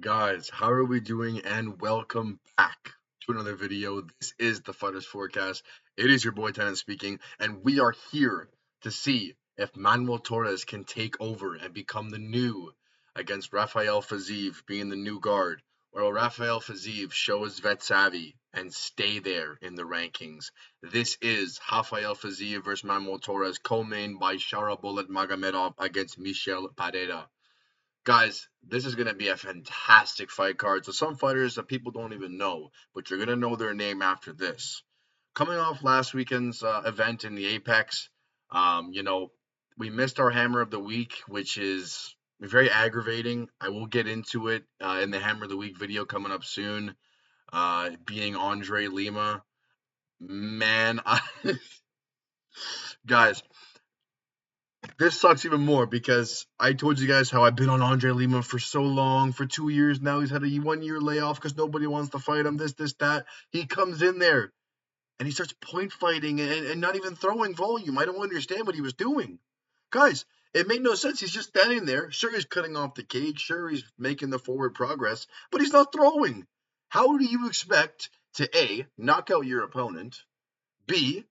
Guys, how are we doing? And welcome back to another video. This is the Fighters Forecast. It is your boy Tenant speaking, and we are here to see if Manuel Torres can take over and become the new against Rafael Fiziev being the new guard, or will Rafael Fiziev show his vet savvy and stay there in the rankings? This is Rafael Fiziev versus Manuel Torres, co-main by Shara Bullet Magomedov against Michel Pereira. Guys, this is going to be a fantastic fight card. So some fighters that people don't even know, but you're going to know their name after this. Coming off last weekend's event in the Apex, you know, we missed our Hammer of the Week, which is very aggravating. I will get into it in the Hammer of the Week video coming up soon, being Andre Lima. Man, guys, this sucks even more because I told you guys how I've been on Andre Lima for so long, for 2 years now. He's had a 1 year layoff because nobody wants to fight him. This, that. He comes in there and he starts point fighting and not even throwing volume. I don't understand what he was doing, guys. It made no sense. He's just standing there. Sure, he's cutting off the cage. Sure, he's making the forward progress, but he's not throwing. How do you expect to A, knock out your opponent, B,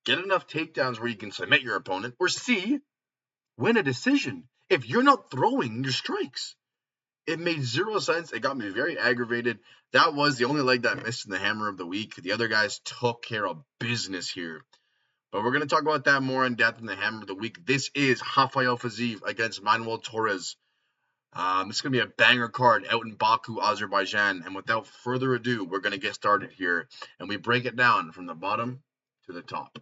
get enough takedowns where you can submit your opponent, or C, win a decision if you're not throwing your strikes? It made zero sense. It got me very aggravated. That was the only leg that missed in the Hammer of the Week. The other guys took care of business here. But we're going to talk about that more in depth in the Hammer of the Week. This is Rafael Fiziev against Manuel Torres. It's going to be a banger card out in Baku, Azerbaijan. And without further ado, we're going to get started here. And we break it down from the bottom to the top.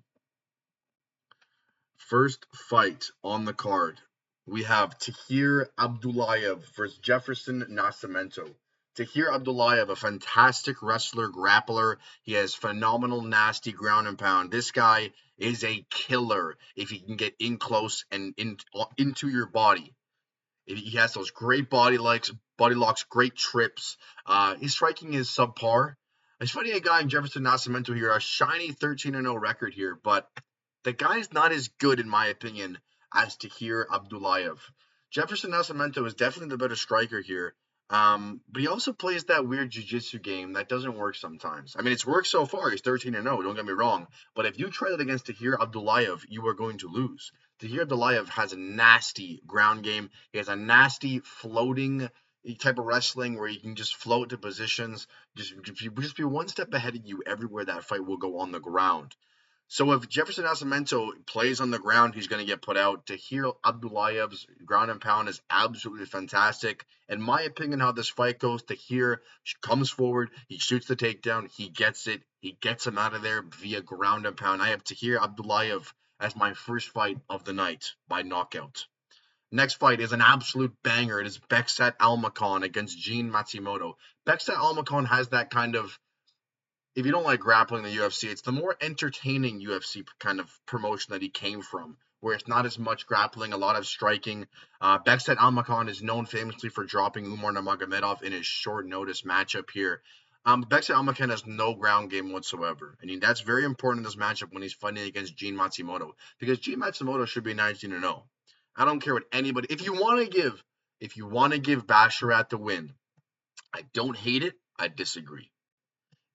First fight on the card, we have Tahir Abdullayev versus Jefferson Nascimento. Tahir Abdullayev, a fantastic wrestler, grappler. He has phenomenal, nasty ground and pound. This guy is a killer if he can get in close and into your body. He has those great body locks, great trips. His striking is subpar. It's funny, a guy in Jefferson Nascimento here, a shiny 13-0 record here, but the guy's not as good, in my opinion, as Tahir Abdullayev. Jefferson Nascimento is definitely the better striker here, but he also plays that weird jiu-jitsu game that doesn't work sometimes. I mean, it's worked so far. He's 13-0, don't get me wrong, but if you try that against Tahir Abdullayev, you are going to lose. Tahir Abdullayev has a nasty ground game. He has a nasty floating type of wrestling where you can just float to positions, just be one step ahead of you everywhere that fight will go on the ground. So if Jefferson Nascimento plays on the ground, he's going to get put out. Tahir Abdullayev's ground and pound is absolutely fantastic. In my opinion, how this fight goes, Tahir comes forward, he shoots the takedown, he gets it, he gets him out of there via ground and pound. I have Tahir Abdullayev as my first fight of the night by knockout. Next fight is an absolute banger. It is Beksat Almakhan against Gene Matsumoto. Beksat Almakhan has that kind of, if you don't like grappling in the UFC, it's the more entertaining UFC kind of promotion that he came from, where it's not as much grappling, a lot of striking. Beksat Almakhan is known famously for dropping Umar Nurmagomedov in his short notice matchup here. Beksat Almakhan has no ground game whatsoever. I mean, that's very important in this matchup when he's fighting against Gene Matsumoto, because Gene Matsumoto should be 19-0. I don't care what anybody. If you want to give Basharat the win, I don't hate it. I disagree.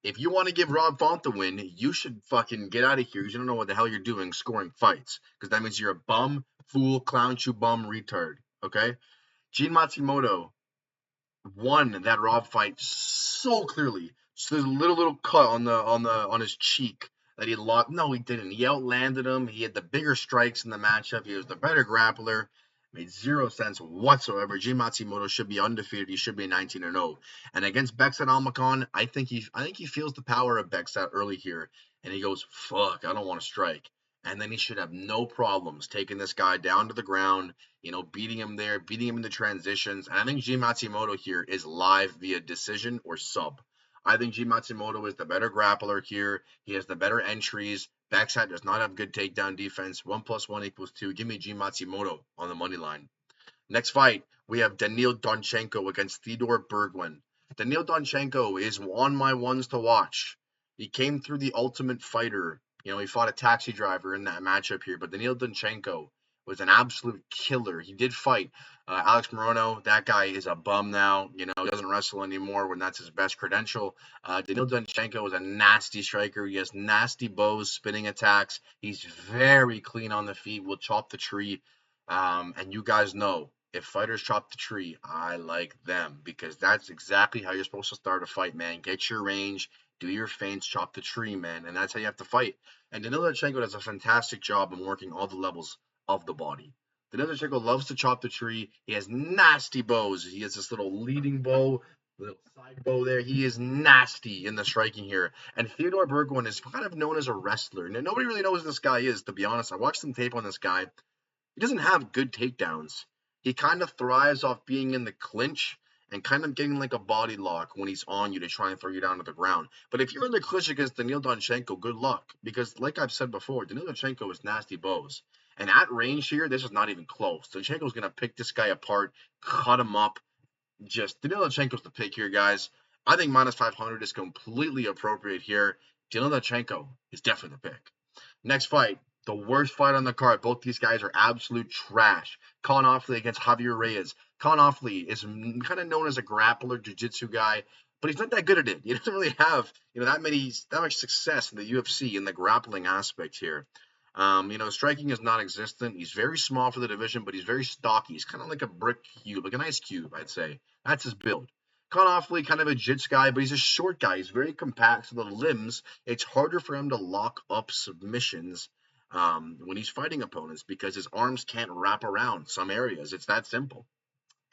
If you want to give Rob Font the win, you should fucking get out of here. You don't know what the hell you're doing scoring fights, because that means you're a bum, fool, clown shoe bum, retard. Okay? Gene Matsumoto won that Rob fight so clearly. So there's a little cut on his cheek that he lost. No, he didn't. He outlanded him. He had the bigger strikes in the matchup. He was the better grappler. Made zero sense whatsoever. Gene Matsumoto should be undefeated. He should be 19-0. And against Beksat Almakhan, I think he feels the power of Beksat early here, and he goes, "Fuck, I don't want to strike." And then he should have no problems taking this guy down to the ground, beating him there, beating him in the transitions. And I think Gene Matsumoto here is live via decision or sub. I think Gene Matsumoto is the better grappler here. He has the better entries. Beksat does not have good takedown defense. 1 + 1 = 2. Give me Gene Matsumoto on the money line. Next fight, we have Daniil Donchenko against Theodore Bergwijn. Daniil Donchenko is on my ones to watch. He came through the Ultimate Fighter. He fought a taxi driver in that matchup here. But Daniil Donchenko, was an absolute killer. He did fight Alex Morono. That guy is a bum now. You know, he doesn't wrestle anymore when that's his best credential. Daniil Danchenko is a nasty striker. He has nasty bows, spinning attacks. He's very clean on the feet. Will chop the tree. And you guys know, if fighters chop the tree, I like them because that's exactly how you're supposed to start a fight, man. Get your range, do your feints, chop the tree, man, and that's how you have to fight. And Danilo Danchenko does a fantastic job in working all the levels of the body. Danilo Danchenko loves to chop the tree. He has nasty bows. He has this little leading bow, little side bow there. He is nasty in the striking here. And Theodore Bergwijn is kind of known as a wrestler. Now, nobody really knows who this guy is, to be honest. I watched some tape on this guy. He doesn't have good takedowns. He kind of thrives off being in the clinch and kind of getting like a body lock when he's on you to try and throw you down to the ground. But if you're in the clinch against Danil Danchenko, good luck. Because like I've said before, Danil Danchenko is nasty bows. And at range here, this is not even close. Danchenko's going to pick this guy apart, cut him up. Just Danil Danchenko's the pick here, guys. I think minus 500 is completely appropriate here. Danil Danchenko is definitely the pick. Next fight, the worst fight on the card. Both these guys are absolute trash. Colin Offley against Javier Reyes. Colin Offley is kind of known as a grappler, jiu-jitsu guy, but he's not that good at it. He doesn't really have, that much success in the UFC in the grappling aspect here. Striking is non-existent. He's very small for the division, but he's very stocky. He's kind of like a brick cube, like an ice cube, I'd say. That's his build. Colin Offley, kind of a jits guy, but he's a short guy. He's very compact, so the limbs, it's harder for him to lock up submissions when he's fighting opponents because his arms can't wrap around some areas. It's that simple.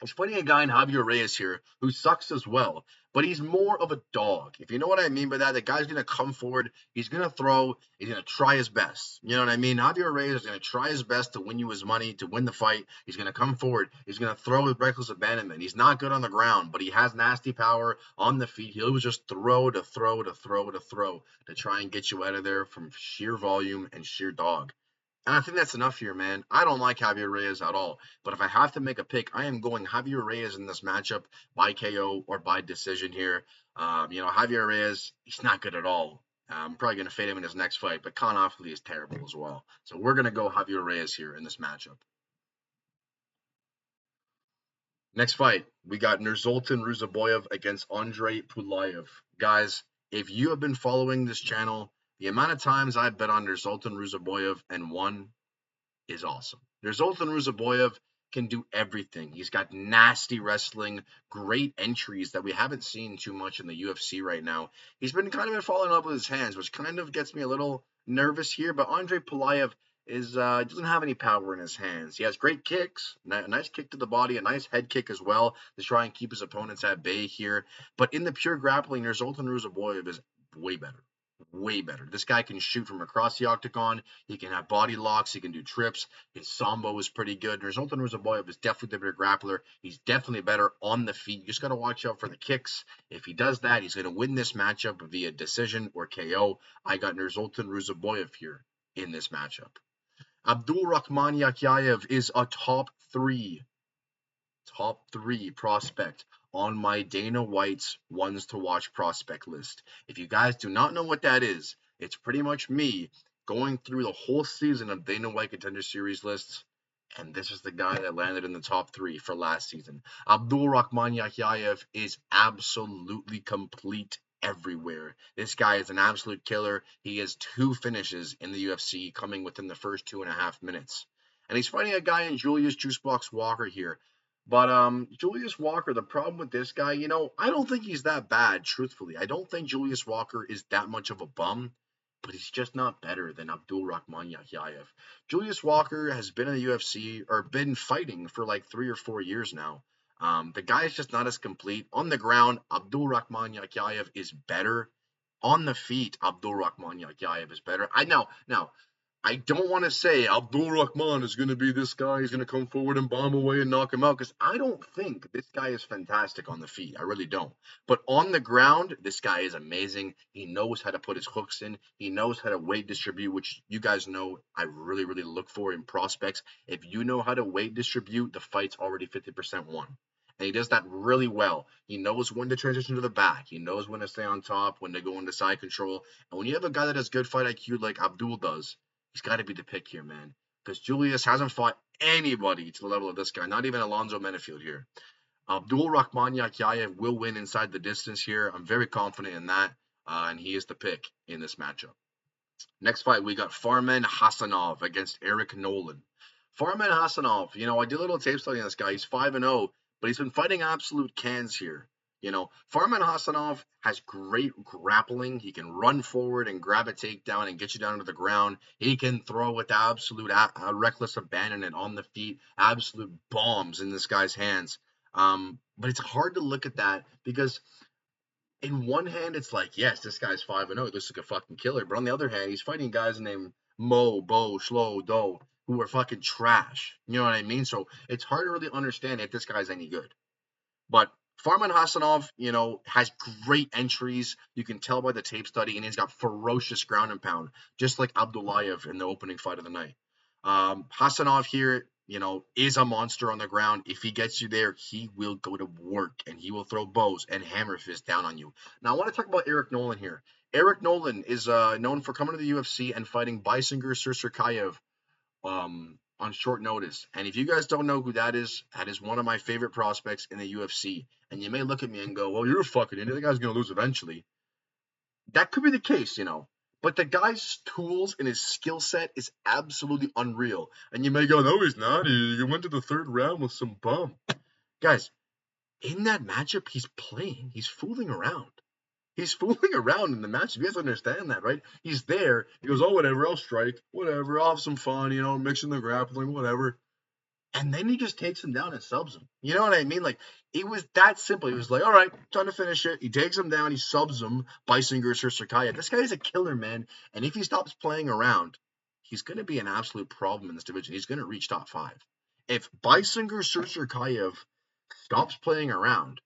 He's fighting a guy in Javier Reyes here who sucks as well, but he's more of a dog. If you know what I mean by that, the guy's going to come forward, he's going to throw, he's going to try his best. You know what I mean? Javier Reyes is going to try his best to win you his money, to win the fight. He's going to come forward, he's going to throw with reckless abandonment. He's not good on the ground, but he has nasty power on the feet. He'll just throw to try and get you out of there from sheer volume and sheer dog. And I think that's enough here, man. I don't like Javier Reyes at all. But if I have to make a pick, I am going Javier Reyes in this matchup by KO or by decision here. Javier Reyes, he's not good at all. I'm probably going to fade him in his next fight, but Khan Offley is terrible as well. So we're going to go Javier Reyes here in this matchup. Next fight, we got Nursultan Ruzaboyev against Andrei Pulayev. Guys, if you have been following this channel, the amount of times I bet on Nursultan Ruzaboyev and won is awesome. Nursultan Ruzaboyev can do everything. He's got nasty wrestling, great entries that we haven't seen too much in the UFC right now. He's been kind of falling in love with his hands, which kind of gets me a little nervous here. But Andrei Pulayev doesn't have any power in his hands. He has great kicks, a nice kick to the body, a nice head kick as well to try and keep his opponents at bay here. But in the pure grappling, Nursultan Ruzaboyev is way better. Way better. This guy can shoot from across the octagon. He can have body locks. He can do trips. His sambo is pretty good. Nursultan Ruzaboyev is definitely the better grappler. He's definitely better on the feet. You just got to watch out for the kicks. If he does that, he's going to win this matchup via decision or KO. I got Nursultan Ruzaboyev here in this matchup. Abdulrahman Yakyayev is a top three prospect on my Dana White's ones to watch prospect list. If you guys do not know what that is, it's pretty much me going through the whole season of Dana White Contender Series lists, and this is the guy that landed in the top 3 for last season. Abdulrahman Yakyayev is absolutely complete everywhere. This guy is an absolute killer. He has 2 finishes in the UFC coming within the first 2.5 minutes. And he's fighting a guy in Julius Juicebox Walker here. But Julius Walker, the problem with this guy, I don't think he's that bad, truthfully. I don't think Julius Walker is that much of a bum, but he's just not better than Abdulrahman Yakyayev. Julius Walker has been in the UFC, or been fighting for like 3 or 4 years now. The guy is just not as complete. On the ground, Abdulrahman Yakyayev is better. On the feet, Abdulrahman Yakyayev is better. Now, I don't want to say Abdulrahman is going to be this guy. He's going to come forward and bomb away and knock him out, because I don't think this guy is fantastic on the feet. I really don't. But on the ground, this guy is amazing. He knows how to put his hooks in. He knows how to weight distribute, which you guys know I really, really look for in prospects. If you know how to weight distribute, the fight's already 50% won. And he does that really well. He knows when to transition to the back. He knows when to stay on top, when to go into side control. And when you have a guy that has good fight IQ like Abdul does, he's got to be the pick here, man. because Julius hasn't fought anybody to the level of this guy, not even Alonzo Menifield here. Abdul Rahman Yakyayev will win inside the distance here. I'm very confident in that, and he is the pick in this matchup. Next fight, we got Farman Hassanov against Eric Nolan. Farman Hassanov, I did a little tape study on this guy. He's 5-0, but he's been fighting absolute cans here. Farman Hassanov has great grappling. He can run forward and grab a takedown and get you down to the ground. He can throw with absolute reckless abandonment on the feet, absolute bombs in this guy's hands. But it's hard to look at that because in one hand, it's like, yes, this guy's 5-0. This is a fucking killer. But on the other hand, he's fighting guys named Mo, Bo, Shlo, Do, who are fucking trash. You know what I mean? So it's hard to really understand if this guy's any good. But Farman Hassanov, has great entries. You can tell by the tape study, and he's got ferocious ground and pound, just like Abdullayev in the opening fight of the night. Hassanov here, is a monster on the ground. If he gets you there, he will go to work, and he will throw bows and hammer fist down on you. Now, I want to talk about Eric Nolan here. Eric Nolan is known for coming to the UFC and fighting Baisinger Sursurkayev on short notice. And if you guys don't know who that is one of my favorite prospects in the UFC. And you may look at me and go, well, you're a fucking idiot. The guy's going to lose eventually. That could be the case, But the guy's tools and his skill set is absolutely unreal. And you may go, no, he's not. He went to the third round with some bum. Guys, in that matchup, he's playing. He's fooling around. He's fooling around in the match. You guys understand that, right? He's there. He goes, oh, whatever, I'll strike. Whatever, I'll have some fun, mixing the grappling, whatever. And then he just takes him down and subs him. You know what I mean? Like, it was that simple. He was like, all right, time to finish it. He takes him down. He subs him. Baisinger Sursurkayev. This guy is a killer, man. And if he stops playing around, he's going to be an absolute problem in this division. He's going to reach top 5. If Baisinger Sursurkayev stops playing around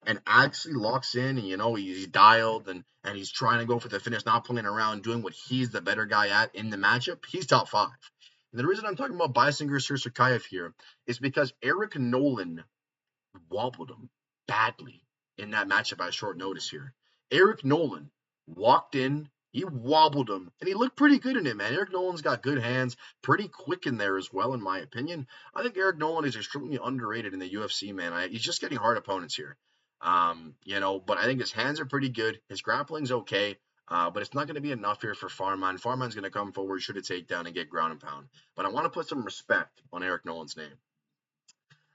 and actually locks in and, he's dialed and he's trying to go for the finish, not playing around, doing what he's the better guy at in the matchup, he's top 5. And the reason I'm talking about Baisinger Sursurkayev here is because Eric Nolan wobbled him badly in that matchup at short notice here. Eric Nolan walked in, he wobbled him, and he looked pretty good in it, man. Eric Nolan's got good hands, pretty quick in there as well, in my opinion. I think Eric Nolan is extremely underrated in the UFC, man. He's just getting hard opponents here. But I think his hands are pretty good. His grappling's okay. But it's not going to be enough here for Farman. Farman's going to come forward, shoot a takedown, and get ground and pound. But I want to put some respect on Eric Nolan's name.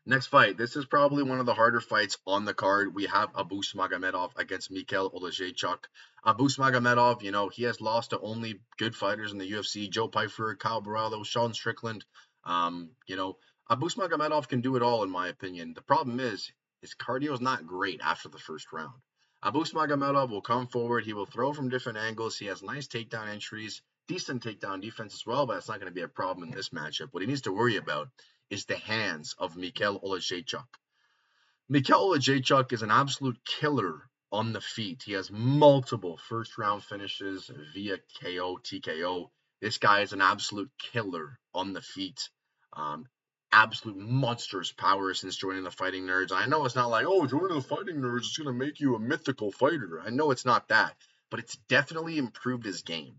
Next fight. This is probably one of the harder fights on the card. We have Abus Magomedov against Mikhail Olejniczak. Abus Magomedov, he has lost to only good fighters in the UFC. Joe Pyfer, Kyle Barallo, Sean Strickland. Abus Magomedov can do it all, in my opinion. The problem is his cardio is not great after the first round. Abus Magomedov will come forward. He will throw from different angles. He has nice takedown entries, decent takedown defense as well, but it's not going to be a problem in this matchup. What he needs to worry about is the hands of Mikhail Olejniczak. Mikhail Olejniczak is an absolute killer on the feet. He has multiple first-round finishes via KO, TKO. This guy is an absolute killer on the feet. Absolute monstrous power since joining the Fighting Nerds. I know it's not like, oh, joining the Fighting Nerds is going to make you a mythical fighter. I know it's not that, but it's definitely improved his game.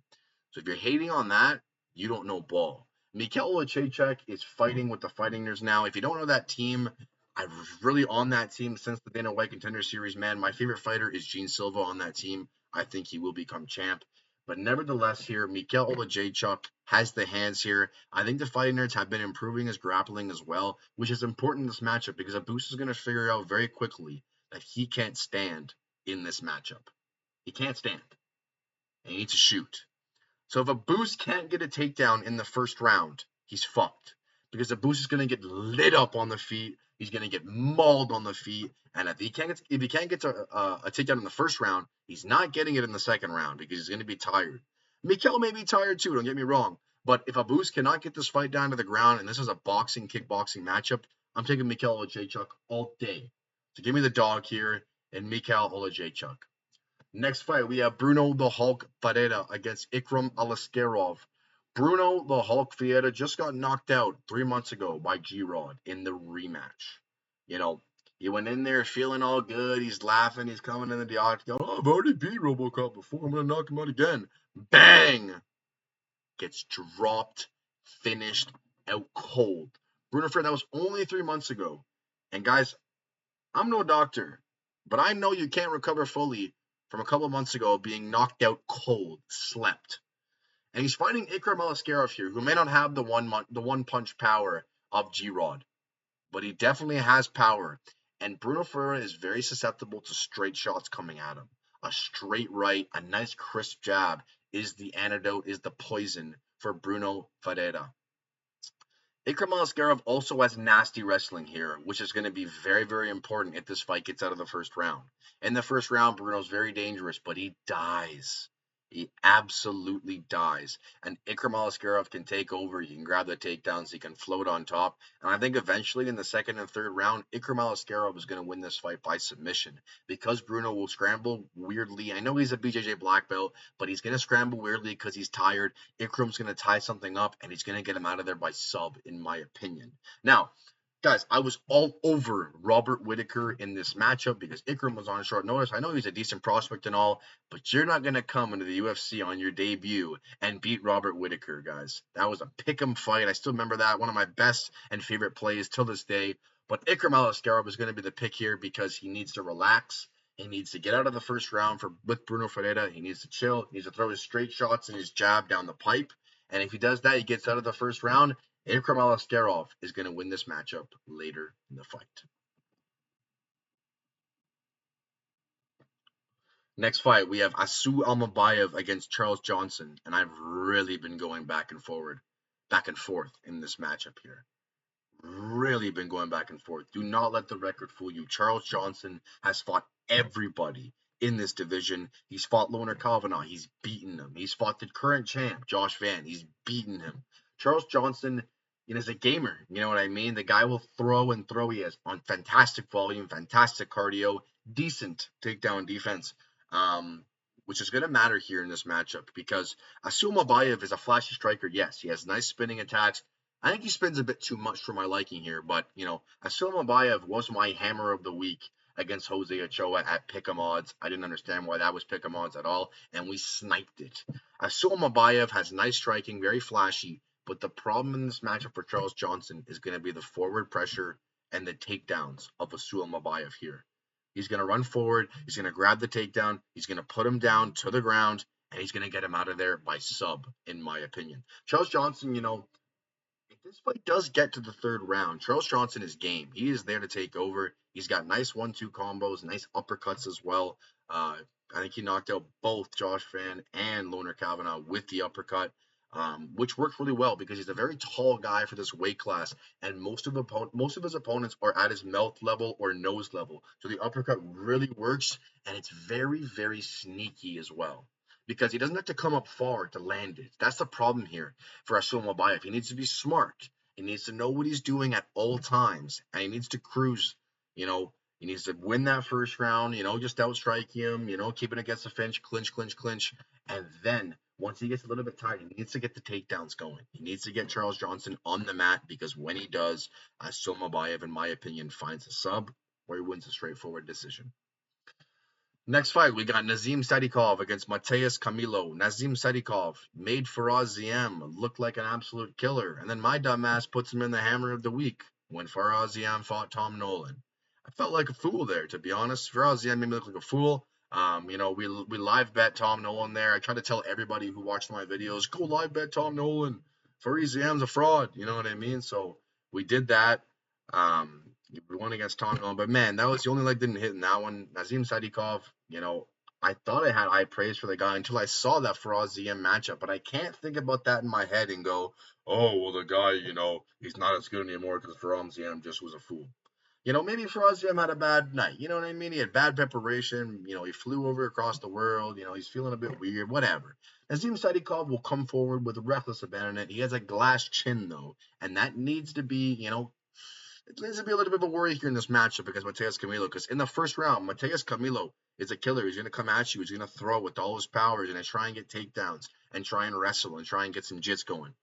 So if you're hating on that, you don't know ball. Mikhail Olejniczak is fighting with the Fighting Nerds now. If you don't know that team, I was really on that team since the Dana White Contender Series, man. My favorite fighter is Gene Silva on that team. I think he will become champ. But nevertheless here, Mikhail Olejniczak has the hands here. I think the Fighting Nerds have been improving his grappling as well, which is important in this matchup because Abus is going to figure out very quickly that he can't stand in this matchup. He can't stand. And he needs to shoot. So if Abus can't get a takedown in the first round, he's fucked. Because Abus is going to get lit up on the feet. He's going to get mauled on the feet. And if he can't get a takedown in the first round, he's not getting it in the second round because he's going to be tired. Mikhail may be tired too, don't get me wrong. But if Abus cannot get this fight down to the ground, and this is a boxing, kickboxing matchup, I'm taking Mikhail Olejniczak all day. So give me the dog here and Mikhail Olejniczak. Next fight, we have Bruno the Hulk Ferreira against Ikram Aliskerov. Bruno the Hulk Ferreira just got knocked out 3 months ago by G-Rod in the rematch. He went in there feeling all good. He's laughing. He's coming into the octagon. Oh, I've already beat RoboCop before. I'm going to knock him out again. Bang! Gets dropped, finished, out cold. Bruno Fernandes, that was only 3 months ago. And guys, I'm no doctor, but I know you can't recover fully from a couple of months ago being knocked out cold, slept. And he's fighting Ikram Alaskarov here, who may not have the one punch power of G-Rod, but he definitely has power. And Bruno Ferreira is very susceptible to straight shots coming at him. A straight right, a nice crisp jab is the antidote, is the poison for Bruno Ferreira. Ikram Alaskarov also has nasty wrestling here, which is going to be very, very important if this fight gets out of the first round. In the first round, Bruno's very dangerous, but he dies. He absolutely dies. And Ikram Alaskarov can take over. He can grab the takedowns. He can float on top. And I think eventually in the second and third round, Ikram Alaskarov is going to win this fight by submission because Bruno will scramble weirdly. I know he's a BJJ black belt, but he's going to scramble weirdly because he's tired. Ikram's going to tie something up, and he's going to get him out of there by sub, in my opinion. Now, guys, I was all over Robert Whittaker in this matchup because Ikram was on short notice. I know he's a decent prospect and all, but you're not going to come into the UFC on your debut and beat Robert Whittaker, guys. That was a pick'em fight. I still remember that. One of my best and favorite plays till this day. But Ikram Alaskarov is going to be the pick here because he needs to relax. He needs to get out of the first round with Bruno Ferreira. He needs to chill. He needs to throw his straight shots and his jab down the pipe. And if he does that, he gets out of the first round. Ikram Alaskarov is going to win this matchup later in the fight. Next fight, we have Asu Almabayev against Charles Johnson, and I've really been going back and forth in this matchup here. Really been going back and forth. Do not let the record fool you. Charles Johnson has fought everybody in this division. He's fought Loner Kavanagh. He's beaten him. He's fought the current champ, Josh Van. He's beaten him. Charles Johnson, is a gamer. You know what I mean? The guy will throw and throw. He has on fantastic volume, fantastic cardio, decent takedown defense, which is going to matter here in this matchup because Asu Almabayev is a flashy striker. Yes, he has nice spinning attacks. I think he spins a bit too much for my liking here, but, Asu Almabayev was my hammer of the week against Jose Ochoa at pick'em odds. I didn't understand why that was pick'em odds at all, and we sniped it. Asu Almabayev has nice striking, very flashy, but the problem in this matchup for Charles Johnson is going to be the forward pressure and the takedowns of Asu Almabayev here. He's going to run forward, he's going to grab the takedown, he's going to put him down to the ground, and he's going to get him out of there by sub, in my opinion. Charles Johnson, if this fight does get to the third round, Charles Johnson is game. He is there to take over. He's got nice 1-2 combos, nice uppercuts as well. I think he knocked out both Josh Van and Loner Kavanagh with the uppercut, which worked really well because he's a very tall guy for this weight class, and most of his opponents are at his mouth level or nose level. So the uppercut really works, and it's very, very sneaky as well, because he doesn't have to come up far to land it. That's the problem here for Asu Almabayev. He needs to be smart. He needs to know what he's doing at all times, and he needs to cruise. He needs to win that first round, just outstrike him, keep it against the fence, clinch. And then once he gets a little bit tired, he needs to get the takedowns going. He needs to get Charles Johnson on the mat, because when he does, Asu Almabayev, in my opinion, finds a sub or he wins a straightforward decision. Next fight, we got Nazim Sadikov against Mateus Camilo. Nazim Sadikov made Faraz Ziam look like an absolute killer, and then my dumbass puts him in the hammer of the week when Faraz Ziam fought Tom Nolan. I felt like a fool there, to be honest. Faraz Ziam made me look like a fool. We live bet Tom Nolan there. I try to tell everybody who watched my videos, go live bet Tom Nolan. Faraz Ziam's a fraud. You know what I mean? So we did that. We won against Tom Nolan, but man, that was the only leg didn't hit in that one. Nazim Sadikov, I thought I had high praise for the guy until I saw that Faraz Ziam matchup, but I can't think about that in my head and go, oh, well, the guy, he's not as good anymore because Faraz Ziam just was a fool. Maybe Faraz Ziam had a bad night. You know what I mean? He had bad preparation. He flew over across the world. He's feeling a bit weird, whatever. Nazim Sadikov will come forward with reckless abandonment. He has a glass chin, though, and that needs to be, it needs to be a little bit of a worry here in this matchup against Mateus Camilo, because in the first round, Mateus Camilo is a killer. He's going to come at you. He's going to throw with all his power. He's going to try and get takedowns and try and wrestle and try and get some jits going.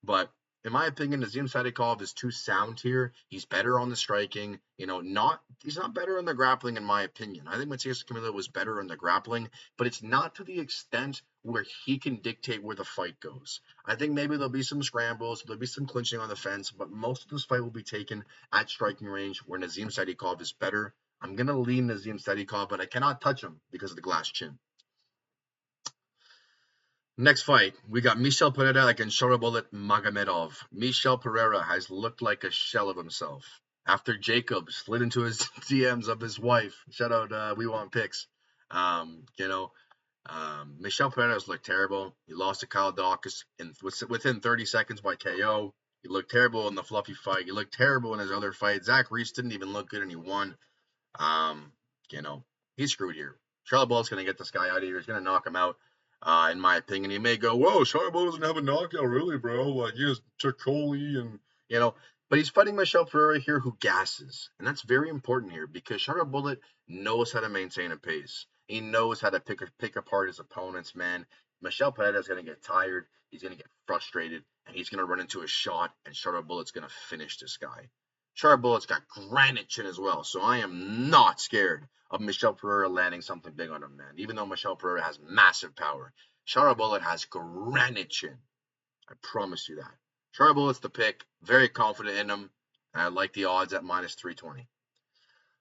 But in my opinion, Nazim Sadikov is too sound here. He's better on the striking. He's not better on the grappling, in my opinion. I think Matias Camilo was better on the grappling, but it's not to the extent where he can dictate where the fight goes. I think maybe there'll be some scrambles, there'll be some clinching on the fence, but most of this fight will be taken at striking range where Nazim Sadikov is better. I'm gonna lean Nazim Sadikov, but I cannot touch him because of the glass chin. Next fight, we got Michel Pereira against Sharabulat Magomedov. Michel Pereira has looked like a shell of himself after Jacob slid into his DMs of his wife. Shout out, We Want Pics. Michel Pereira has looked terrible. He lost to Kyle Dawkins within 30 seconds by KO. He looked terrible in the fluffy fight. He looked terrible in his other fight. Zach Reese didn't even look good and he won. He's screwed here. Charlie Bull's going to get this guy out of here. He's going to knock him out. In my opinion, he may go, whoa, Charlie Bull doesn't have a knockout, really, bro. Like, he has Chacoli and, but he's fighting Michel Pereira here who gasses. And that's very important here because Charlie Bullet knows how to maintain a pace. He knows how to pick apart his opponents, man. Michel Pereira is going to get tired. He's going to get frustrated. And he's going to run into a shot. And Charlie Bullet's going to finish this guy. Charlie Bullet's got granite chin as well. So I am not scared of Michel Pereira landing something big on him, man. Even though Michel Pereira has massive power. Charlie Bullet has granite chin. I promise you that. Charlie Bullet's the pick. Very confident in him. And I like the odds at minus 320.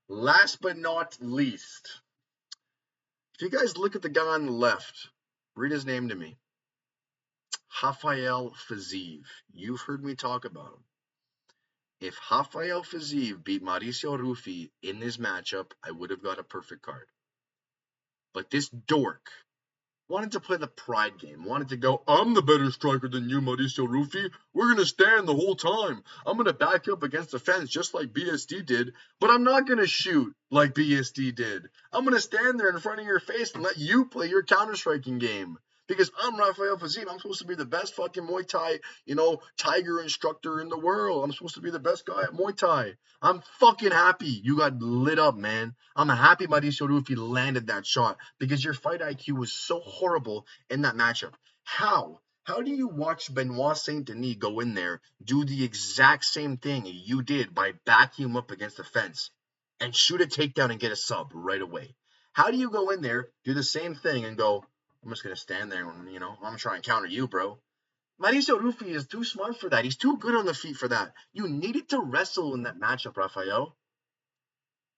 Last but not least, if you guys look at the guy on the left, read his name to me. Rafael Fiziev. You've heard me talk about him. If Rafael Fiziev beat Mauricio Ruffi in this matchup, I would have got a perfect card. But this dork wanted to play the pride game, wanted to go, I'm the better striker than you, Mauricio Ruffi. We're going to stand the whole time. I'm going to back up against the fence just like BSD did, but I'm not going to shoot like BSD did. I'm going to stand there in front of your face and let you play your counter-striking game. Because I'm Rafael Fiziev. I'm supposed to be the best fucking Muay Thai, tiger instructor in the world. I'm supposed to be the best guy at Muay Thai. I'm fucking happy you got lit up, man. I'm happy Mauricio Ruffi landed that shot because your fight IQ was so horrible in that matchup. How? How do you watch Benoit Saint Denis go in there, do the exact same thing you did by backing him up against the fence and shoot a takedown and get a sub right away? How do you go in there, do the same thing and go, I'm just going to stand there and, I'm going to try and counter you, bro. Mauricio Ruffi is too smart for that. He's too good on the feet for that. You needed to wrestle in that matchup, Rafael.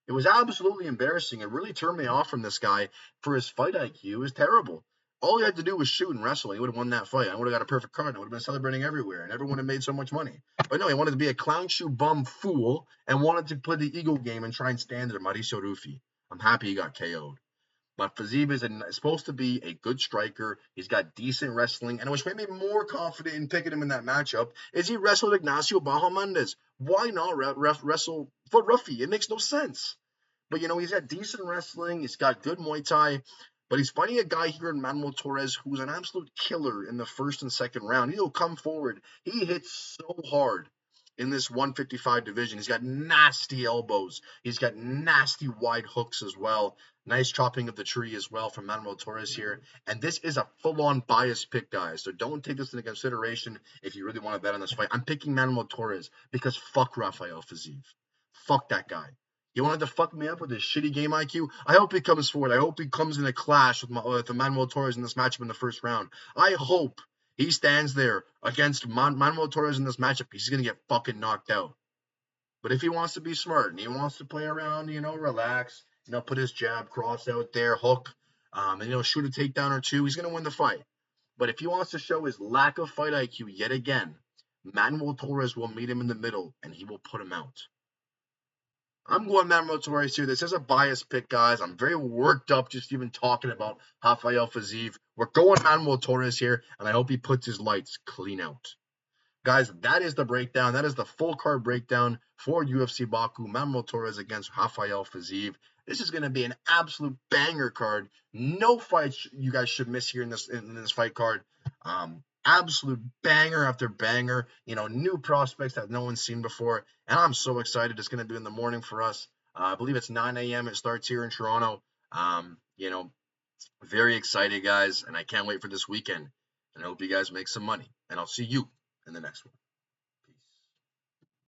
It was absolutely embarrassing. It really turned me off from this guy for his fight IQ. It was terrible. All he had to do was shoot and wrestle. He would have won that fight. I would have got a perfect card. I would have been celebrating everywhere, and everyone would have made so much money. But no, he wanted to be a clown shoe bum fool and wanted to play the ego game and try and stand there, Mauricio Ruffi. I'm happy he got KO'd. But Fiziev is supposed to be a good striker. He's got decent wrestling. And which made me more confident in picking him in that matchup is he wrestled Ignacio Bahamondes. Why not wrestle for Ruffi? It makes no sense. But, he's got decent wrestling. He's got good Muay Thai. But he's fighting a guy here in Manuel Torres who's an absolute killer in the first and second round. He'll come forward. He hits so hard in this 155 division. He's got nasty elbows. He's got nasty wide hooks as well. Nice chopping of the tree as well from Manuel Torres here. And this is a full-on bias pick, guys. So don't take this into consideration if you really want to bet on this fight. I'm picking Manuel Torres because fuck Rafael Fiziev. Fuck that guy. You wanted to fuck me up with his shitty game IQ? I hope he comes forward. I hope he comes in a clash with Manuel Torres in this matchup in the first round. I hope he stands there against Manuel Torres in this matchup. He's going to get fucking knocked out. But if he wants to be smart and he wants to play around, relax, put his jab cross out there, hook, and, shoot a takedown or two, he's going to win the fight. But if he wants to show his lack of fight IQ yet again, Manuel Torres will meet him in the middle and he will put him out. I'm going Manuel Torres here. This is a bias pick, guys. I'm very worked up just even talking about Rafael Fiziev. We're going Manuel Torres here, and I hope he puts his lights clean out. Guys, that is the breakdown. That is the full card breakdown for UFC Baku. Manuel Torres against Rafael Fiziev. This is going to be an absolute banger card. No fights you guys should miss here in this fight card. Absolute banger after banger. New prospects that no one's seen before. And I'm so excited. It's going to be in the morning for us. I believe it's 9 a.m. It starts here in Toronto. Very excited, guys. And I can't wait for this weekend. And I hope you guys make some money. And I'll see you in the next one.